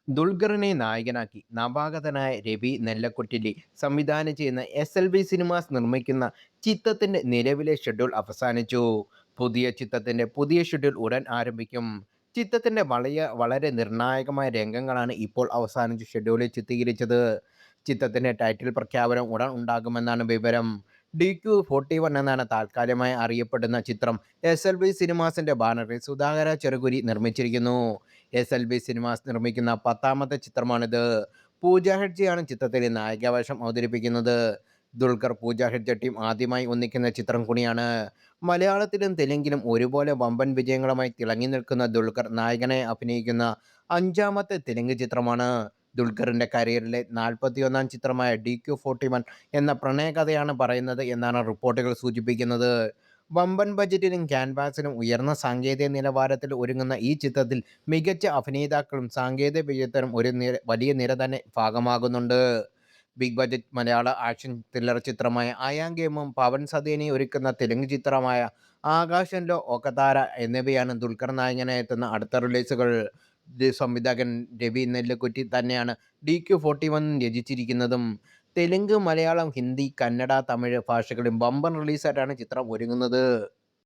ദുൽഖറിനെ നായകനാക്കി നവാഗതനായ രവി നെല്ലക്കുറ്റിലി സംവിധാനം ചെയ്യുന്ന SLV സിനിമാസ് നിർമ്മിക്കുന്ന ചിത്രത്തിന്റെ നിലവിലെ ഷെഡ്യൂൾ അവസാനിച്ചു. പുതിയ ചിത്രത്തിന്റെ പുതിയ ഷെഡ്യൂൾ ഉടൻ ആരംഭിക്കും. ചിത്രത്തിന്റെ വളരെ നിർണായകമായ രംഗങ്ങളാണ് ഇപ്പോൾ അവസാനിച്ച ഷെഡ്യൂളിൽ ചിത്രീകരിച്ചത്. ചിത്രത്തിന്റെ ടൈറ്റിൽ പ്രഖ്യാപനം ഉടൻ ഉണ്ടാകുമെന്നാണ് വിവരം. DQ41 എന്നാണ് താൽക്കാലികമായി അറിയപ്പെടുന്ന ചിത്രം SLV സിനിമാസിന്റെ ബാനറിൽ സുധാകര ചെറുകുരി നിർമ്മിച്ചിരിക്കുന്നു. SLV സിനിമാസ് നിർമ്മിക്കുന്ന 10ാമത്തെ ചിത്രമാണിത്. പൂജ ഹെഗ്ഡെയാണ് ചിത്രത്തിലെ നായികാവേഷം അവതരിപ്പിക്കുന്നത്. ദുൽഖർ, പൂജ ഹെഗ്ഡെ ടീം ആദ്യമായി ഒന്നിക്കുന്ന ചിത്രം കൂടിയാണ്. മലയാളത്തിലും തെലുങ്കിലും ഒരുപോലെ വമ്പൻ വിജയങ്ങളുമായി തിളങ്ങി നിൽക്കുന്ന ദുൽഖർ നായകനായി അഭിനയിക്കുന്ന 5ാമത്തെ തെലുങ്ക് ചിത്രമാണ്. ദുൽഖറിന്റെ കരിയറിലെ 41ാം ചിത്രമായ DQ41 എന്ന പ്രണയകഥയാണ് പറയുന്നത് എന്നാണ് റിപ്പോർട്ടുകൾ സൂചിപ്പിക്കുന്നത്. വമ്പൻ ബജറ്റിലും ക്യാൻവാസിലും ഉയർന്ന സാങ്കേതിക നിലവാരത്തിൽ ഒരുങ്ങുന്ന ഈ ചിത്രത്തിൽ മികച്ച അഭിനേതാക്കളും സാങ്കേതിക വിദഗ്ധരും വലിയ നിര തന്നെ ഭാഗമാകുന്നുണ്ട്. ബിഗ് ബജറ്റ് മലയാള ആക്ഷൻ ത്രില്ലർ ചിത്രമായ അയാം ഗെയിമും പവൻ സതേനി ഒരുക്കുന്ന തെലുങ്ക് ചിത്രമായ ആകാശംലോ ഒകതാര എന്നിവയാണ് ദുൽഖർ നായകനായി എത്തുന്ന അടുത്ത റിലീസുകൾ. സംവിധായകൻ രവി നെല്ലിക്കുറ്റി തന്നെയാണ് DQ41 രചിച്ചിരിക്കുന്നതും. തെലുങ്ക്, മലയാളം, ഹിന്ദി, കന്നഡ, തമിഴ് ഭാഷകളിലും വമ്പൻ റിലീസായിട്ടാണ് ചിത്രം ഒരുങ്ങുന്നത്.